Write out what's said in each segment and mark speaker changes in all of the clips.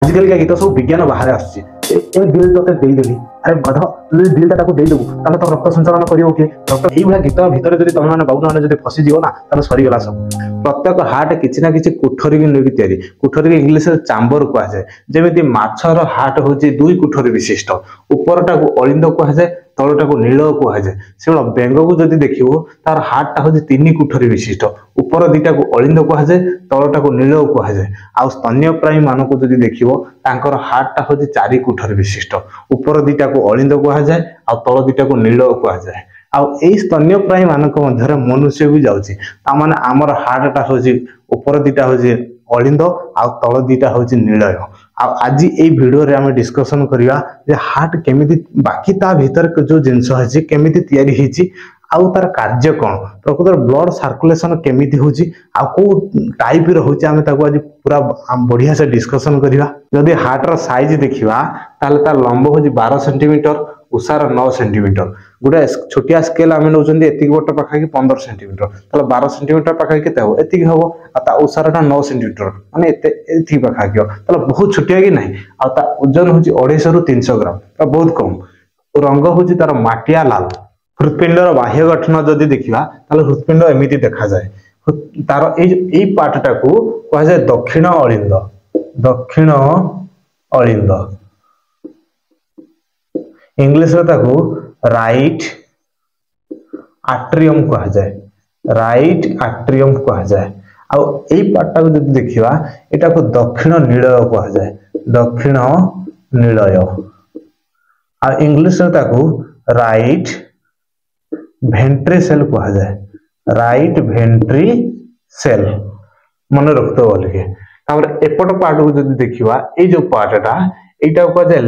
Speaker 1: आजिकल का गीत सब विज्ञान बाहर आसुची दिल तो देदेली अरे गध तू दिल टाक देदेबू तो रक्त संचालन कर किए रक्त ये गीत भितर जब तुम मैंने बाबू मैंने फसीज ना तो सरीगला सब प्रत्येक हार्ट किसी ना कि कोठरी नहीं कोठरी इंग्लीश चांबर कहुए जमी माछर हार्ट हूँ दुई कोठरी विशिष्ट उपरटा को अलिंद कहुए तलटा को नील कहुए से बेंग को जब देखो तार हार्टा हूँ तीन कोठरी विशिष्ट ऊपर दीटा को अलिंद कहुए तलटा को नील कहुए आउ स्तन्यप्रायी मान को जब देखो हार्टा हूँ 4 कोठरी विशिष्ट ऊपर दीटा को अलिंद कहुए आ तल दीटा को नील कहुए आउ स्तन्यप्रायी मान मनुष्य भी जाऊँगी ताने आमर हार्टा हूँ ऊपर दीटा हूँ अलिंद आ तल दीटा हूँ नीलय आज ये वीडियो रे आम डिस्कसन करवा हार्ट केमी बाकी ता भीतर जो जिनस है केमी तैयारी आउ तार कार्य कौन प्रकृत ब्लड सर्कुलेशन केमी हूँ कौ टाइप रोचे आम आज पूरा बढ़िया से डिस्कसन करवा जदि हार्टर साइज देखा तार लंब हूँ 12 सेंटीमीटर उषार 9 सेंटीमीटर गोटे छोटिया स्केल आम नौ बट पाखापी 15 सेंटीमीटर 12 सेंटीमीटर पाखापी के एति हम उषार 9 सेंटीमीटर माने पाखापी बहुत छोटिया कि नहीं आ ओजन हूँ 250 रु 300 ग्राम बहुत कम रंग हूँ तार माटिया लाल हृत्पिंडर बाह्य गठन जदि देखा हृत्पिंड एमती देखा जाए तार ये पार्टा को कहुए दक्षिण अलिंद इंग्लिश राइट आट्रियम कहुए आउ यही पार्टा को जब देखा यहाँ को दक्षिण नीलय कहुए दक्षिण नीलय आ इंग्लिश राइट भेंट्रिसेल कहुए राइट भेंट्रिसेल मन रखते बोलिके एपट पार्ट को जब देखा ये जो पार्टा यहाँ कहुए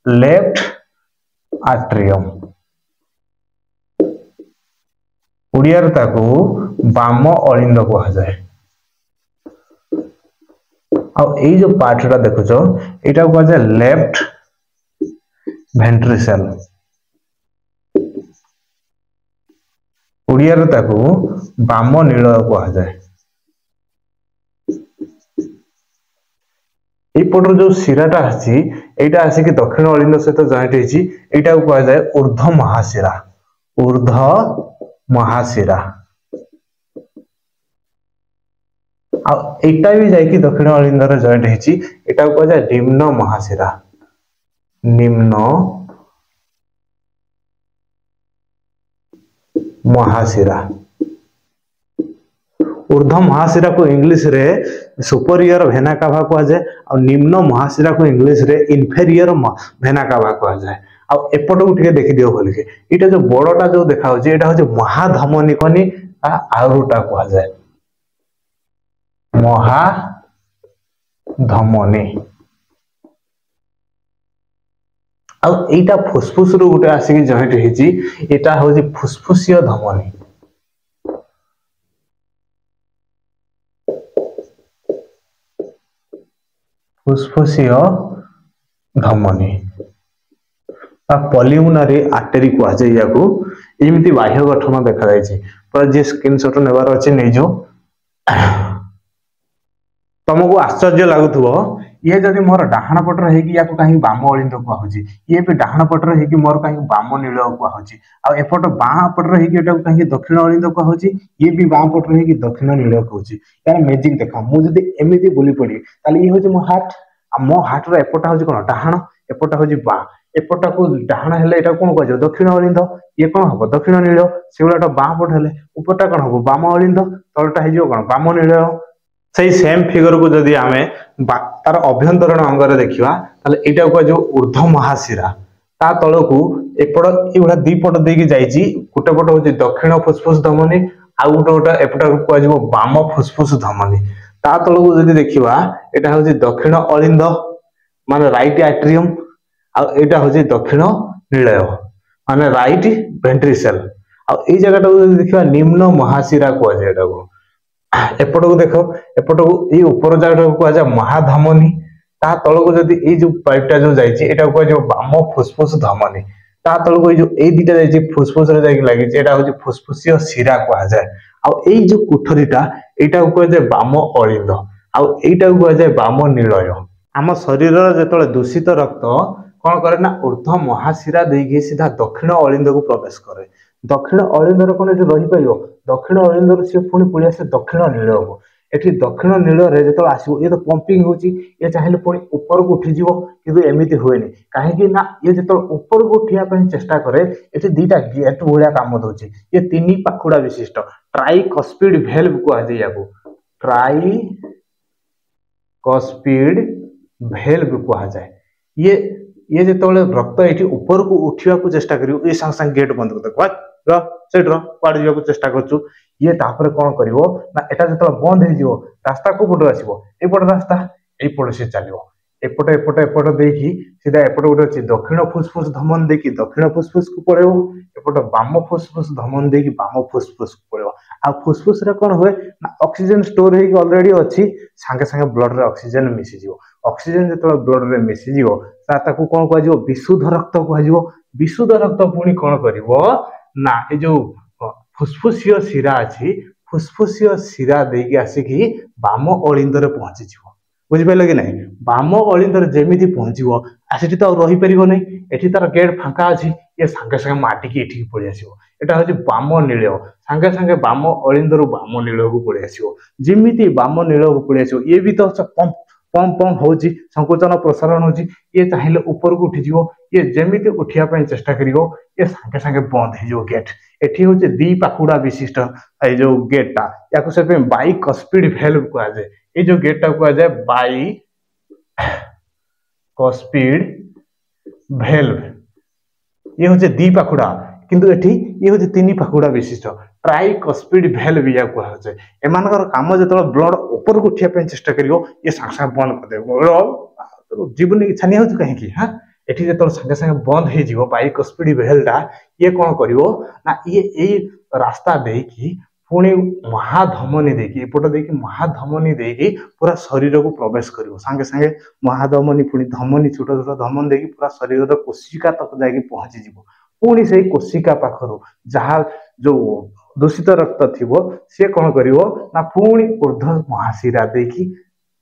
Speaker 1: लेफ्ट आट्रियम उड़िया बाम अलिंद कहुए आई जो पार्टा देखुच यहाँ कहुए लेफ्ट भेंट्रिसेल उड़िया बाम नीलय कहुए यपटर जो शिराटा आसी यहाँ आसिक दक्षिण अलिंद सहित जॉइंट होता कहुए ऊर्ध्व महाशिरा आटा भी जाकि दक्षिण अलिंद जॉइंट होता कहुए निम्न महाशिरा ऊर्ध्व महाशिरा को इंग्लिश रे सुपरियर वेना कावा कहुए और निम्न महाशिरा को इंग्लिश रे इनफेरियर वेना कावा कहुए एपट को टे देखी दियो बोल के इटा जो बड़टा जो देखा हूँ महाधमनी कनी आउटा कहुए महाधमनी आईटा फुसफुस रु गोटे आसिक जॉइंट होता हूँ फुसफुसीय धमनी फुसफुसीय धमनी पल्मोनरी आर्टरी कहुए या एमती बाह्य गठन देखा पूरा जी स्क्रीनशॉट नेबार अच्छे नहीं जो तुमको आश्चर्य लगुव ये जदि मोर डाहाण पटर या कहीं बाम अलिंद कहुची ये भी डाहाण पटर हो मोर कहीं बाम नील कहुची आएपट बाँ पटर हो कहीं दक्षिण अलिंद कहुची ये भी बाँ पटर हो दक्षिण नील कहूँ यार मेजिक देखा मुझे एमती बुली पड़ी ताले ये हूँ मो हार्ट मो हार्टर एपटा हूँ कौन डाहाण एपटा हूँ बाँ एपटा को डाहाण हेले कौन कह दक्षिण अलिंद ये कौन हम दक्षिण नील से गुला बाँ पट हेले उपरटा कौन हम बाम अलिंद तलटा हो कौन बाम नील से सेम फिगर को जदि आम तार अभ्यंतरण अंग देखा यहाँ कह ऊर्ध्व महाशिरा ता तल को एपट ये दीपट देकी जाइए गोटे पट हूँ दक्षिण फुसफुस धमनी आउ गोटे गोटे एपटा कह बाम फुसफुस धमनी ता तल को जदि देखा यहाँ हूँ दक्षिण अलिंद माने राइट आट्रियम आटा हूँ दक्षिण नीलय माने राइट भेंट्रिसेल आई जगह देखा निम्न महाशिरा कहुए एपट को देख एपट को ये ऊपर जगह कहुए महाधमनी ता तल को जब ये जो पाइपटा जो जाइए कहुए बाम फुसफुस धमनी ता तल को जो दीटा जाइए फुसफुस लगी हूँ फुसफुसीय शिरा कहुए जो कोठरीटा यहाँ कहुए बाम अलिंद आईटा को कहुए बाम निलय। आम शरीर जो दूषित रक्त कौन करे ना ऊर्ध्व महाशिरा देकी सीधा दक्षिण अलिंद को प्रवेश करे। दक्षिण अलिंदर कौन ये रहीपर दक्षिण अलिंदर सी पुणी पुणी आसे दक्षिण नील को एठी दक्षिण नील जो आसो ये तो पंपिंग होची ये चाहिए पुणी ऊपर को उठीज कि एमती हुए कहीं ना ये जो ऊपर को उठा चेष्टा करे ये दीटा गेट भाया कम दौर ये तीन पाखुड़ा विशिष्ट ट्राइकस्पिड भेल्व कहुए ट्राई कस्पिड भेल्व कहुए ये जो रक्त ये ऊपर को उठा चेष्टा कर संगे संगे गेट बंद कर कड़े जावाक चेष्टा कर ये कौन कर जो बंद हो रास्ता को पटे आसो एपट रास्ता यपट से चलो एपट एपट एपट देखी सीधा एपट गोटे अच्छी दक्षिण फुसफुस धमन देखी दक्षिण फुसफुस को पड़ेव एपट बाम फुसफुस धमन देखी बाम फुसफुस को पड़ेव आ फुसफुस रे कौन हुए ना ऑक्सीजन स्टोर होगी ऑलरेडी अच्छी सांगे सांगे ब्लड रे ऑक्सीजन मिसीज ऑक्सीजन जो ब्लड रे मिसीज ताकू कौन कह विशुद्ध रक्त कह विशुद्ध रक्त पुणी कौन कर ना ये जो फुसफुसीय शिरा अच्छी फुसफुसीय शिरा देकी आसिकी बाम अलिंदरे पहुंची बुझिपारे कि नहीं बाम अलिंदर जमी पहुंचो आसी तो रही पार नहीं एटी तार गेट फांका अच्छी ये सांगे सांगे माटिकी एठी पड़े आसो एटा हूँ बाम नील सांगे सांगे बाम अलिंदर बाम नील को पड़े आसो जमी बाम नील को पड़े आसो ये भी तो पंप पंप पंप हो संकुचन प्रसारण हो ये चाहिए ऊपर को उठीज ये जमी उठापी चेष्टा कर ये सांगे सांगे बंद हो गेट एठी हूँ दी पाखुड़ा विशिष्ट ये जो गेटा या से बाइकस्पिड भेल्व कहुए ये जो गेटा कहुए बाइकस्पिड भेल्व ये हूँ दी पाखुड़ा किंतु एठी ये हूँ तीन पाखुड़ा विशिष्ट ट्राइकस्पिड भेल्व या कहुए एमानकर काम जो ब्लड ऊपर को उठापी चेष्टा कर ये सांगे सांगे बंद कर जीवन इच्छा नहीं हो कहीं हाँ एठी जो सांगे सांगे बंद हो बाइकस्पिड भेल्वटा ये कौन कर ये रास्ता देकी पुणी महाधमनी देकी एपट देकी महाधमनी देकी पूरा शरीर को प्रवेश कर सांगे सांगे महाधमनी पुणी धमनी छोट छोट धमनी देकी पूरा शरीर कोशिका तक जाकि पहुंची जीव पुणी से कोशिका पाखर जहाँ जो दूषित रक्त थी सी कौन कर ना पुणी ऊर्ध्व महाशिरा देखी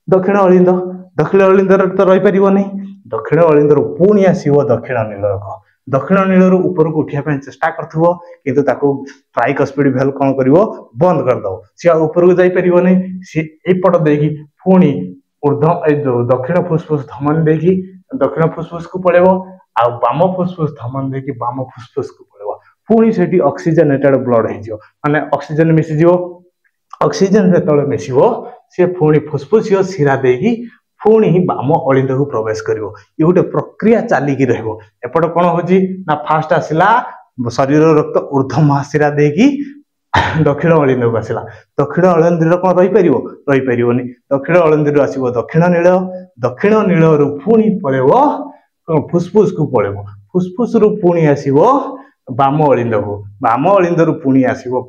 Speaker 1: दक्षिण अलिंद तो रही पार नहीं दक्षिण अलिंदर पुणी आसो दक्षिण नीलक दक्षिण नील ऊपर को उठापी चेष्टा कर ट्राइकस्पिड भेल्व कौन कर बंद करदे सी ऊपर को जापर नहीं सी एपट देखी पुणी ऊर्ध्व जो दक्षिण फुसफुस धमन देखी दक्षिण फुसफुस को पड़े आ बाम फुसफुस धमन देखी बाम फुसफुस को पड़े पुणी से ऑक्सीजनेटेड ब्लड हो माने ऑक्सीजन मिसीज ऑक्सीजन जो मिस सी पुणी फुसफुसीय शिरा देकी पुणी बाम अलिंद को प्रवेश कर ये गोटे प्रक्रिया चलिकी रपट कौन हो फास्ट आसला शरीर रक्त ऊर्ध्व महाशिरा देकी दक्षिण अलिंद को आसला दक्षिण अलिंद कौन रही पार दक्षिण अलिंद आसो दक्षिण नील पुणी पड़े फुसफुस को पड़े फुसफुस रु पुणी आसो बाम अलिंद को पुणी आसो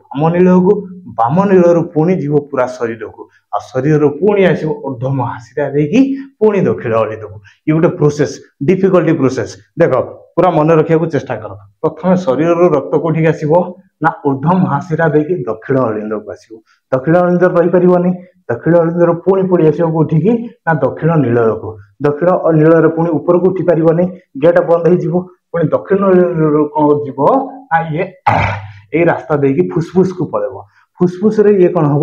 Speaker 1: बाम नील पुणी जीव पूरा शरीर को आ शरीर पुणी आसो ऊर्ध्व महाशिरा देकी पुणी दक्षिण अलिंद को ये गोटे प्रोसेस डिफिकल्टी प्रोसेस देख पूरा मन रखा चेष्टा कर प्रथम शरीर रक्त कौटी आसो ना ऊर्ध्व महाशिरा देकी दक्षिण अलिंद को आसो दक्षिण अलिंद रही पार नहीं दक्षिण अलिंद पुणी पड़ी आसो कौटी ना दक्षिण नील को दक्षिण नील पुणी ऊपर को उठी पार नहीं गेट बंद हो पुणी दक्षिण कौन जीव ना ये रास्ता देकी फुसफुस को पड़े फुसफुस रे ये कौन हम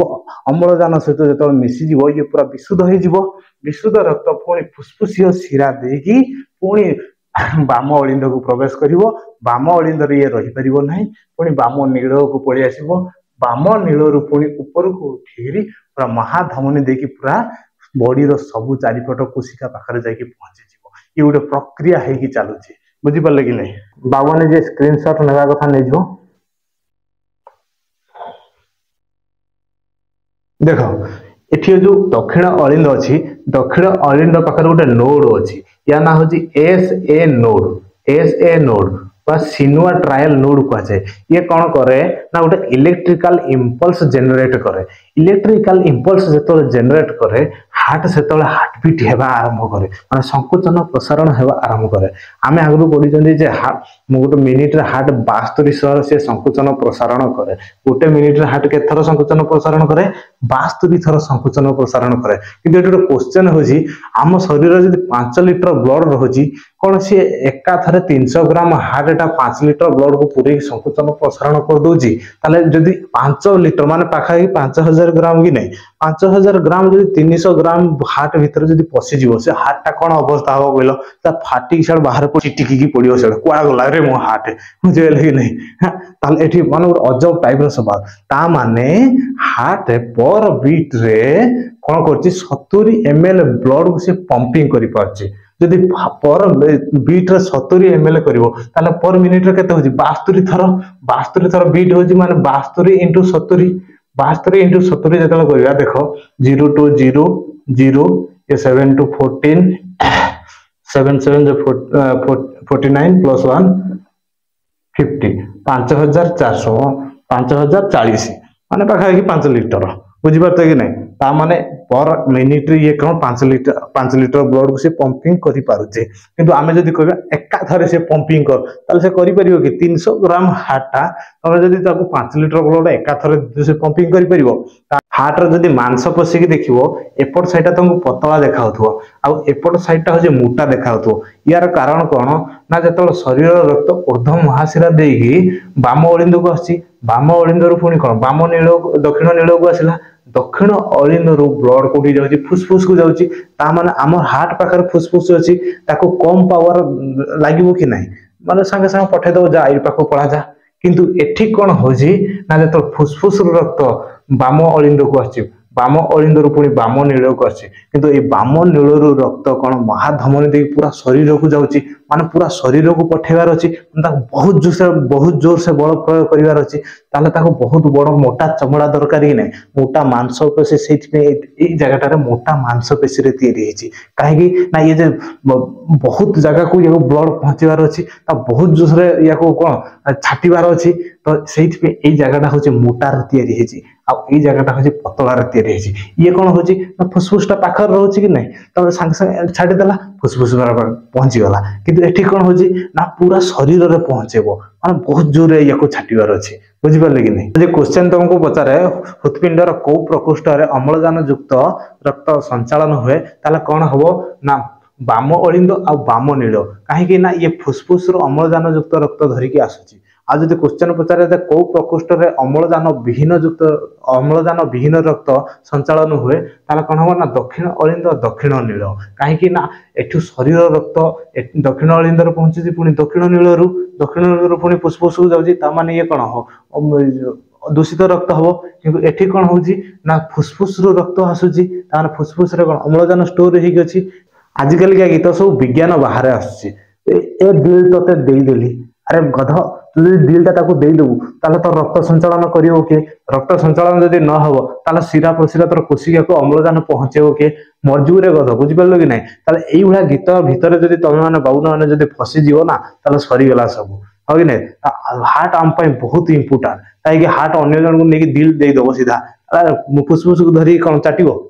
Speaker 1: अम्लजान सहित जो मिसीज ये पूरा विशुद्ध हो विशुद्ध रक्त पुणी फुसफुसीय शिरा देकी पुणी बाम अलिंद को प्रवेश कर बाम अलिंद ये रही पार ना पुणी बाम नील को पड़े आसो बाम नील पुणी ऊपर को उठी पूरा महाधमनी देकी पूरा बॉडी सबू चारिपट कोशिका पाखे जाकि पहुंची ये गोटे प्रक्रिया है चलुची बुझिपारे कि नहीं बाबा ने स्क्रीनशॉट नेबा कथा नहीं जो देख एठी जो दक्षिण अलिंद अच्छी दक्षिण अलिंद पाखे गोटे नोड अच्छी या ना हूँ एस ए नोड बा सिनुआ ट्रायल नोड कहुए ये कौन करे ना गोटे इलेक्ट्रिकल इम्पल्स जेनेट करे। इलेक्ट्रिकल इम्पल्स जो जेनेट करे हार्ट से हार्टबिट हेबा आरंभ करे माने संकुचन प्रसारण हेबा आरंभ करे। आमे आगु पढिचंदी जे गोटे मिनिट रे हार्ट 72 से संकुचन प्रसारण करे। गोटे मिनिट रे हार्ट के थर संकुचन प्रसारण करे 72 थर संकुचन प्रसारण करे। किंतु एटा क्वेश्चन होजी आम शरीर जदि 5 लिटर ब्लड रहुची कौन सी एका थरे 300 ग्राम हार्ट एटा 5 लिटर ब्लड को पूरे संकुचन प्रसारण कर दोजी ताले जदि 5 लिटर माने पाखा 5000 ग्राम कि नहीं 5000 ग्राम जदि 300 ग्राम हार्ट भीतर जदि पशि जीवो से हार्ट टा कोन अवस्था हो कहलो ता फाटी छड़ बाहर चिटिकी की पड़ियो छड़ कुआ गला रे मो हार्ट बुझे कि नहीं ताले एठी माने अजब टाइप रो सवाल ता माने हार्ट पर बीट रे कोन करछि 70 ml ब्लड को से पंपिंग करि पाछि। जदि पर बीट रे 70 ml करिवो ताले पर मिनिट रे केते होछि 72 थर बीट होछि माने 72 * 70 72 * 70 जतले करिया देखो 0 to 0 0 ये 7 to 14 7 7 49 plus 1 50 5400 5040 माने पाखा 5 लिटर बुझी पारते कि नहीं ता माने पर मिनिट ये कौन 5 लिटर ब्लड को से पंपिंग करि पारुचे। किंतु आमे जदि कहबा एका थरे से पंपिंग कर ताले से करि परियो कि 300 ग्राम हार्टा तमे जदि ताको 5 लिटर ब्लड एका थरे से पंपिंग करि परियो हार्ट रो जदि मांसपेशी की देखिवो एपट साइडटा तुमको पतला देखाउथो आ एपट साइडटा हो जे मोटा देखाउथो। यार कारण कोन ना जतल शरीर रक्त ऊर्ध्व महाशिरा देगी बाम अलिंद को आसी बाम अलिंद रु पुनी कोन बाम नील दक्षिण नील को आसिला दक्षिण अलिंद रु ब्लड कोठी जाउची फुसफुस को जाउची ता माने हमर हार्ट पाखर फुसफुस अछि ताको कम पावर लागिवो कि नाही माने संगे संगे पठे दो जा ए पाखो पळा जा। किंतु एठी कोन होजी ना जतल फुसफुस रक्त बाम अलिंद को आसी बाम अलिंद रु पुनी बाम नील को आसी किंतु ए बाम नील रु रक्त कोन महाधमनी दे पूरा शरीर को जाउची माने पूरा शरीर को पठेबार अछि बहुत जोर से बल प्रयोग करिवार अछि ताले ताको बहुत बड़ मोटा चमड़ा दरकार ही नहीं मोटा मांसपेशी सेठी ए जगह रे मोटा मांसपेशी रे तैयारी हेछि काहे कि ना ये जे बहुत जगह को ये ब्लड पहुंचीबार अछि ता बहुत जोर रे या को कोन छाटीबार अछि तो सेठी पे ए जगहटा होछि मोटा रे तैयारी हेछि आ ए जगहटा होछि पतला रे तैयारी हेछि ये कोन होछि ना फुसफुसटा पाखर रहउछि कि नहीं तो संग संग छाडी देला फुसफुस बराबर पहुंची गला किंतु एठी कोन होछि ना पूरा शरीर रे पहुंचेबो माने बहुत जोर रे याको छाटीबार अछि बुझि पाले कि नहीं। जे क्वेश्चन तुमको पचारे हृत्पिंडर को प्रकोष्ठ रे अम्लजान युक्त रक्त संचालन हुए ताले कोन हबो ना बाम अलिंद आ बाम नील काहे कि ना ये फुसफुस रो अम्लजान युक्त रक्त धरि के आसुछि। आज जदि क्वेश्चन पचारे जे को प्रकोष्ठ रे अम्लजान विहीन रक्त संचालन हुए ताले कोन हबो ना दक्षिण अलिंद दक्षिण नील काहे कि ना एठु शरीर रक्त दक्षिण अलिंद रे पहुंची पुनी दक्षिण नील रु पुनी फुसफुस को जाउची ता माने ये कोन हो दूषित रक्त हबो किंतु एठी कोन होउची ना फुसफुस रो रक्त आसुची तार फुसफुस रे कोन अम्लजान स्टोर हेकी अछि। आजिकल क्या गीत सब विज्ञान बाहर आसुची ए दिल तते देई देली अरे गध तू दिलटा ताको देई देबू ताले तो रक्त संचालन करियो के रक्त संचालन जदि न हबो ताले सिरा प्रसिरा तोर कोशिका को अम्लजान पहुंचेबो के मरजू रे गध बुझि पारलो कि नहीं ताले एई भला गीत भीतर जदि तमे माने बाउन माने जदि फसी जीवो ना ताले सरी गेला सब हो कि नहीं। हार्ट आम पई बहुत इंपोर्टेंट काहे कि हार्ट अन्य जन को नेकी दिल देई दबो सीधा फुसफुस को धरी कोन चाटिबो